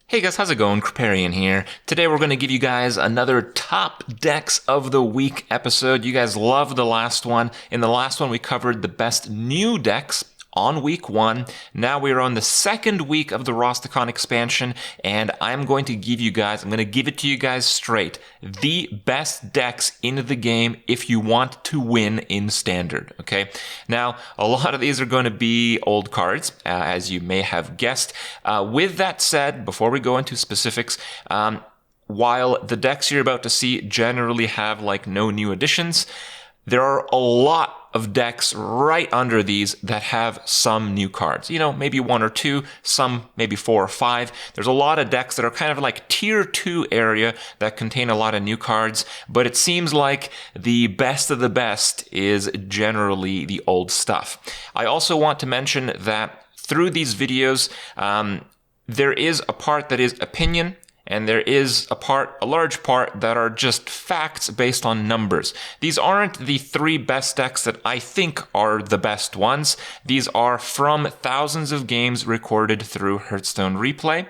Hey guys, how's it going? Kripparrian here. Today we're going to give you guys another Top Decks of the Week episode. You guys loved the last one. In the last one we covered the best new decks on week 1. Now we're on the second week of the Rastakhan expansion, and I'm going to give it to you guys straight. The best decks in the game if you want to win in Standard, okay? Now, a lot of these are going to be old cards, as you may have guessed. With that said, before we go into specifics, while the decks you're about to see generally have like no new additions, there are a lot of decks right under these that have some new cards. You know, maybe 1 or 2, some maybe 4 or 5. There's a lot of decks that are kind of like tier 2 area that contain a lot of new cards, but it seems like the best of the best is generally the old stuff. I also want to mention that through these videos, there is a part that is opinion, and there is a large part that are just facts based on numbers. These aren't the 3 best decks that I think are the best ones. These are from thousands of games recorded through Hearthstone Replay.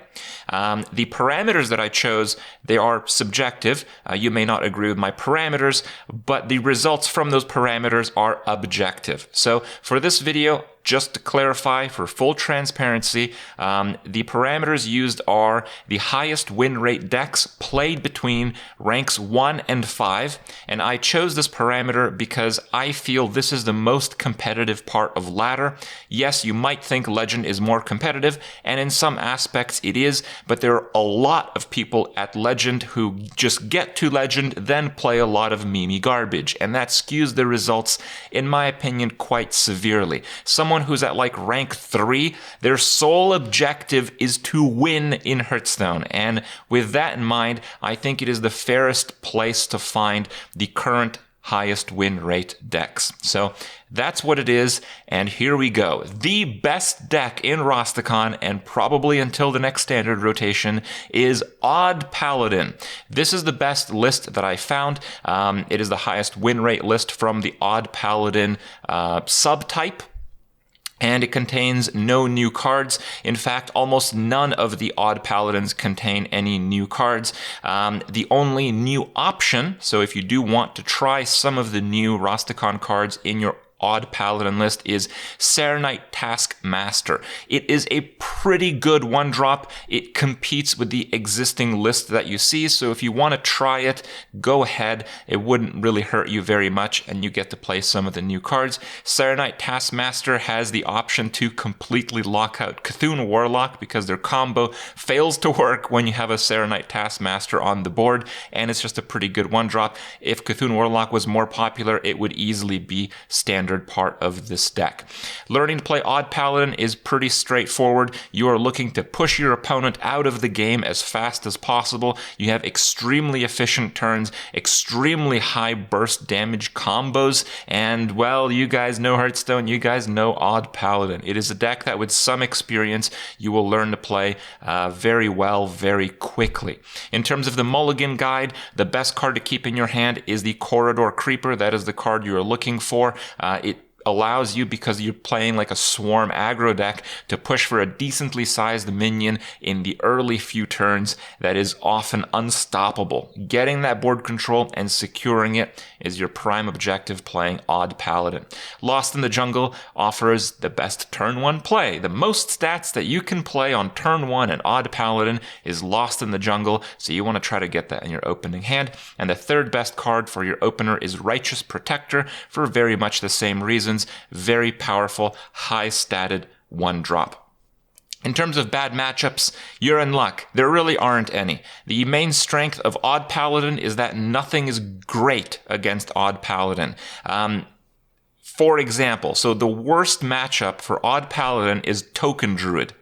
The parameters that I chose, they are subjective. You may not agree with my parameters, but the results from those parameters are objective. So for this video, just to clarify, for full transparency, the parameters used are the highest win rate decks played between ranks 1 and 5, and I chose this parameter because I feel this is the most competitive part of ladder. Yes, you might think Legend is more competitive, and in some aspects it is, but there are a lot of people at Legend who just get to Legend, then play a lot of meme garbage, and that skews the results, in my opinion, quite severely. Someone who's at like rank 3, their sole objective is to win in Hearthstone. And with that in mind, I think it is the fairest place to find the current highest win rate decks. So that's what it is, and here we go. The best deck in Rastakhan, and probably until the next Standard rotation, is Odd Paladin. This is the best list that I found. It is the highest win rate list from the Odd Paladin subtype, and it contains no new cards. In fact, almost none of the Odd Paladins contain any new cards. The only new option, so if you do want to try some of the new Rastakhan cards in your Odd Paladin list, is Serenite Taskmaster. It is a pretty good 1-drop. It competes with the existing list that you see, so if you want to try it, go ahead. It wouldn't really hurt you very much, and you get to play some of the new cards. Serenite Taskmaster has the option to completely lock out Cthulhu Warlock because their combo fails to work when you have a Serenite Taskmaster on the board, and it's just a pretty good 1-drop. If Cthulhu Warlock was more popular, it would easily be standard part of this deck. Learning to play Odd Paladin is pretty straightforward. You are looking to push your opponent out of the game as fast as possible. You have extremely efficient turns, extremely high burst damage combos, and well, you guys know Hearthstone, you guys know Odd Paladin. It is a deck that with some experience you will learn to play very well, very quickly. In terms of the mulligan guide, the best card to keep in your hand is the Corridor Creeper. That is the card you are looking for. It allows you, because you're playing like a swarm aggro deck, to push for a decently sized minion in the early few turns that is often unstoppable. Getting that board control and securing it is your prime objective playing Odd Paladin. Lost in the Jungle offers the best turn 1 play. The most stats that you can play on turn 1 in Odd Paladin is Lost in the Jungle, so you want to try to get that in your opening hand. And the third best card for your opener is Righteous Protector for very much the same reasons. Very powerful, high-statted 1-drop. In terms of bad matchups, you're in luck. There really aren't any. The main strength of Odd Paladin is that nothing is great against Odd Paladin. For example, so the worst matchup for Odd Paladin is Token Druid.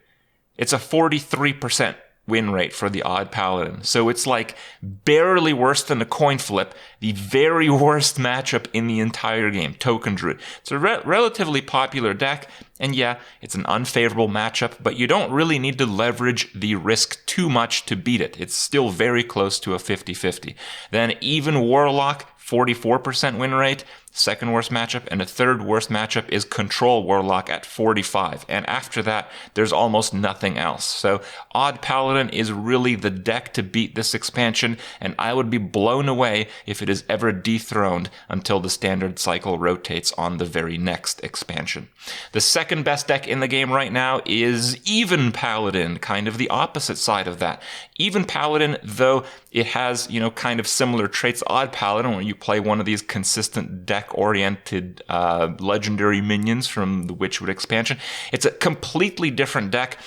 It's a 43% win rate for the Odd Paladin. So it's like barely worse than a coin flip, the very worst matchup in the entire game, Token Druid. It's a relatively popular deck, and yeah, it's an unfavorable matchup, but you don't really need to leverage the risk too much to beat it. It's still very close to a 50-50. Then even Warlock, 44% win rate. second worst matchup, and the third worst matchup is Control Warlock at 45. And after that, there's almost nothing else. So Odd Paladin is really the deck to beat this expansion, and I would be blown away if it is ever dethroned until the standard cycle rotates on the very next expansion. The second best deck in the game right now is Even Paladin, kind of the opposite side of that. Even Paladin, though it has, kind of similar traits to Odd Paladin, where you play one of these consistent deck-oriented legendary minions from the Witchwood expansion. It's a completely different deck.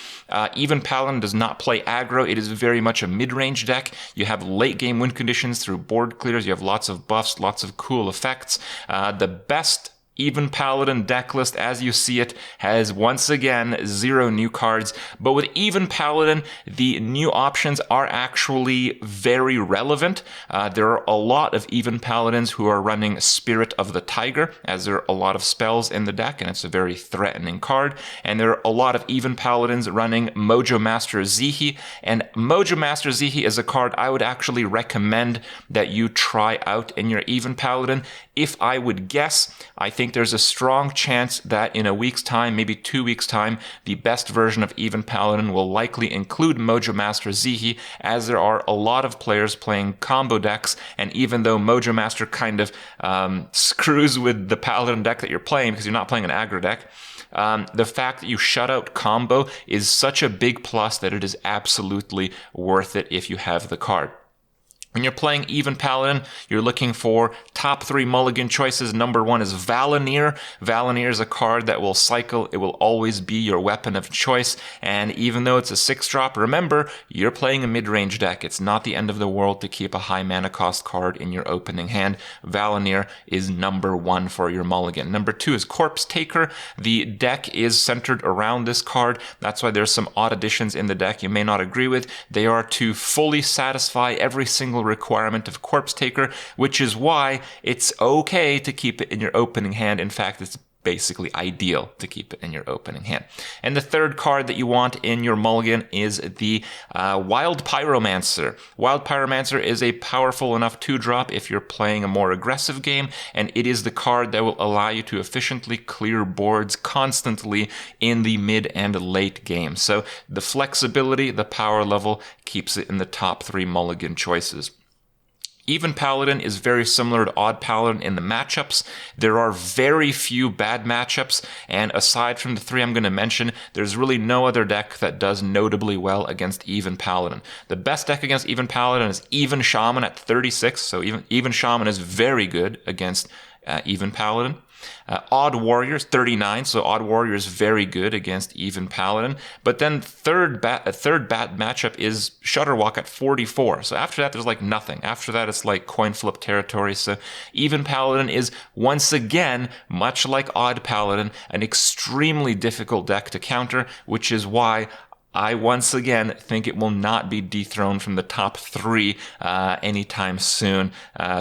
Even Paladin does not play aggro. It is very much a mid-range deck. You have late-game win conditions through board clears. You have lots of buffs, lots of cool effects. The best Even Paladin deck list, as you see it, has once again 0 new cards. But with Even Paladin, the new options are actually very relevant. There are a lot of Even Paladins who are running Spirit of the Tiger, as there are a lot of spells in the deck, and it's a very threatening card. And there are a lot of Even Paladins running Mojo Master Zihi. And Mojo Master Zihi is a card I would actually recommend that you try out in your Even Paladin. If I would guess, I think there's a strong chance that in a week's time, maybe 2 weeks' time, the best version of Even Paladin will likely include Mojo Master Zihi, as there are a lot of players playing combo decks, and even though Mojo Master kind of screws with the Paladin deck that you're playing because you're not playing an aggro deck, the fact that you shut out combo is such a big plus that it is absolutely worth it if you have the card. When you're playing Even Paladin, you're looking for top 3 mulligan choices. Number 1 is Valenier. Valenier is a card that will cycle. It will always be your weapon of choice. And even though it's a 6-drop, remember, you're playing a mid-range deck. It's not the end of the world to keep a high mana cost card in your opening hand. Valenier is number 1 for your mulligan. Number 2 is Corpse Taker. The deck is centered around this card. That's why there's some odd additions in the deck you may not agree with. They are to fully satisfy every single requirement of Corpse Taker, which is why it's okay to keep it in your opening hand. In fact, it's basically ideal to keep it in your opening hand. And the third card that you want in your mulligan is the Wild Pyromancer. Wild Pyromancer is a powerful enough 2-drop if you're playing a more aggressive game, and it is the card that will allow you to efficiently clear boards constantly in the mid and late game. So the flexibility, the power level keeps it in the top 3 mulligan choices. Even Paladin is very similar to Odd Paladin in the matchups. There are very few bad matchups, and aside from the 3 I'm going to mention, there's really no other deck that does notably well against Even Paladin. The best deck against Even Paladin is Even Shaman at 36, so Even Shaman is very good against Even Paladin. Odd Warriors 39, so Odd Warrior is very good against Even Paladin. But then third bad matchup is Shutterwalk at 44. So after that, there's like nothing. After that, it's like coin flip territory. So Even Paladin is once again, much like Odd Paladin, an extremely difficult deck to counter, which is why I once again think it will not be dethroned from the top 3 anytime soon.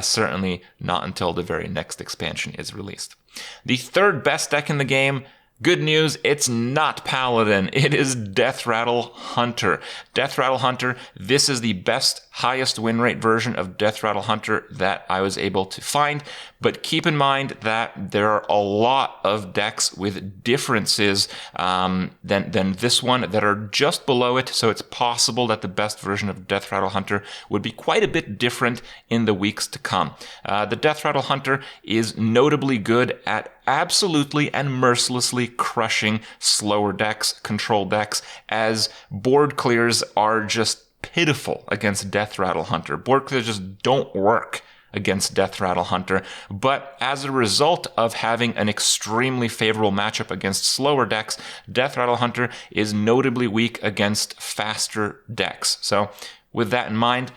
Certainly not until the very next expansion is released. The third best deck in the game, good news, it's not Paladin. It is Deathrattle Hunter. Deathrattle Hunter, this is the best, highest win rate version of Deathrattle Hunter that I was able to find. But keep in mind that there are a lot of decks with differences than this one that are just below it. So it's possible that the best version of Deathrattle Hunter would be quite a bit different in the weeks to come. The Deathrattle Hunter is notably good at absolutely and mercilessly crushing slower decks, control decks, as board clears are just pitiful against Deathrattle Hunter. Board clears just don't work against Deathrattle Hunter, but as a result of having an extremely favorable matchup against slower decks, Deathrattle Hunter is notably weak against faster decks. So with that in mind,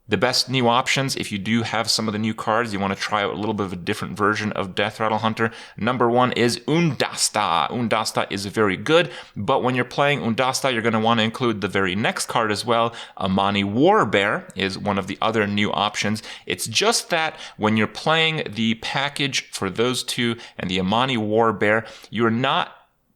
the best new options, if you do have some of the new cards, you want to try out a little bit of a different version of Deathrattle Hunter. Number 1 is Undasta. Undasta is very good, but when you're playing Undasta, you're going to want to include the very next card as well. Amani Warbear is one of the other new options. It's just that when you're playing the package for those 2 and the Amani Warbear, you're not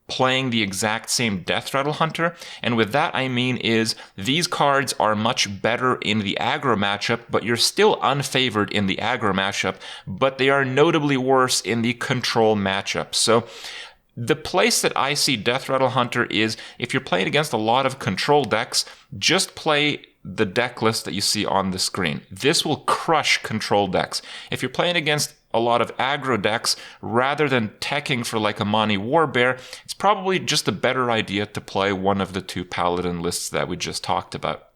playing the exact same Deathrattle Hunter. And with that I mean is these cards are much better in the aggro matchup, but you're still unfavored in the aggro matchup, but they are notably worse in the control matchup. So the place that I see Deathrattle Hunter is if you're playing against a lot of control decks, just play the deck list that you see on the screen. This will crush control decks. If you're playing against a lot of aggro decks, rather than teching for like a Mani Warbear, it's probably just a better idea to play one of the two Paladin lists that we just talked about.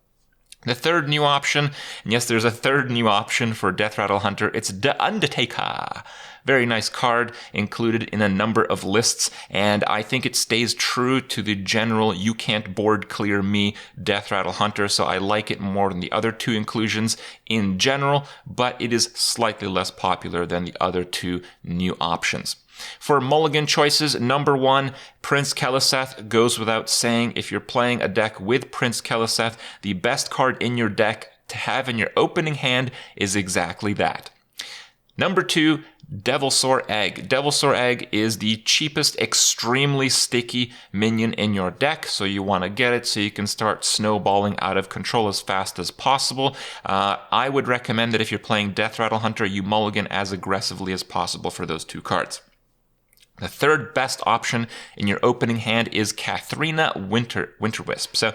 The third new option, and yes, there's a third new option for Deathrattle Hunter, it's The Undertaker. Very nice card, included in a number of lists, and I think it stays true to the general you can't board clear me Deathrattle Hunter, so I like it more than the other two inclusions in general, but it is slightly less popular than the other two new options. For mulligan choices, number 1, Prince Keleseth goes without saying. If you're playing a deck with Prince Keleseth, the best card in your deck to have in your opening hand is exactly that. Number 2, Devilsaur Egg. Devilsaur Egg is the cheapest, extremely sticky minion in your deck, so you want to get it so you can start snowballing out of control as fast as possible. I would recommend that if you're playing Deathrattle Hunter, you mulligan as aggressively as possible for those two cards. The third best option in your opening hand is Kathrina Winterwisp. So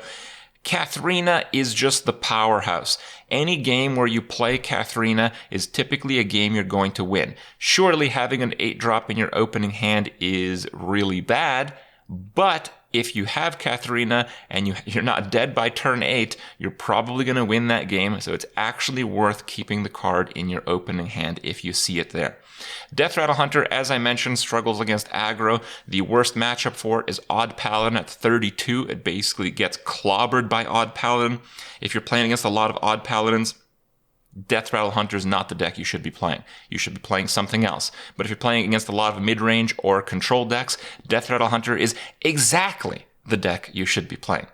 Kathrina is just the powerhouse. Any game where you play Kathrina is typically a game you're going to win. Surely having an 8-drop in your opening hand is really bad, but if you have Kathrina and you're not dead by turn 8, you're probably going to win that game, so it's actually worth keeping the card in your opening hand if you see it there. Deathrattle Hunter, as I mentioned, struggles against aggro. The worst matchup for it is Odd Paladin at 32. It basically gets clobbered by Odd Paladin. If you're playing against a lot of Odd Paladins, Deathrattle Hunter is not the deck you should be playing. You should be playing something else. But if you're playing against a lot of mid-range or control decks, Deathrattle Hunter is exactly the deck you should be playing.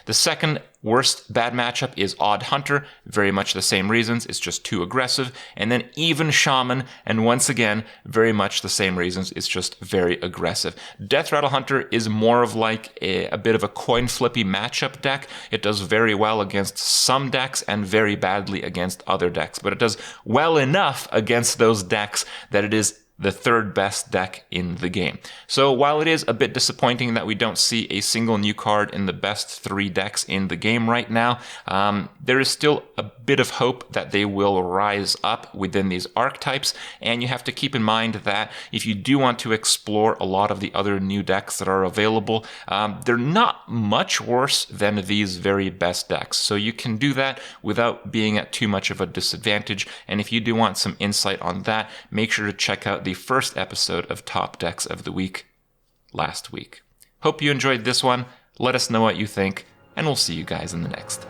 The second worst bad matchup is Odd Hunter, very much the same reasons, it's just too aggressive. And then Even Shaman, and once again, very much the same reasons, it's just very aggressive. Deathrattle Hunter is more of like a bit of a coin flippy matchup deck. It does very well against some decks and very badly against other decks, but it does well enough against those decks that it is the third best deck in the game. So while it is a bit disappointing that we don't see a single new card in the best 3 decks in the game right now, there is still a bit of hope that they will rise up within these archetypes, and you have to keep in mind that if you do want to explore a lot of the other new decks that are available, they're not much worse than these very best decks. So you can do that without being at too much of a disadvantage, and if you do want some insight on that, make sure to check out the first episode of Top Decks of the Week last week. Hope you enjoyed this one. Let us know what you think, and we'll see you guys in the next.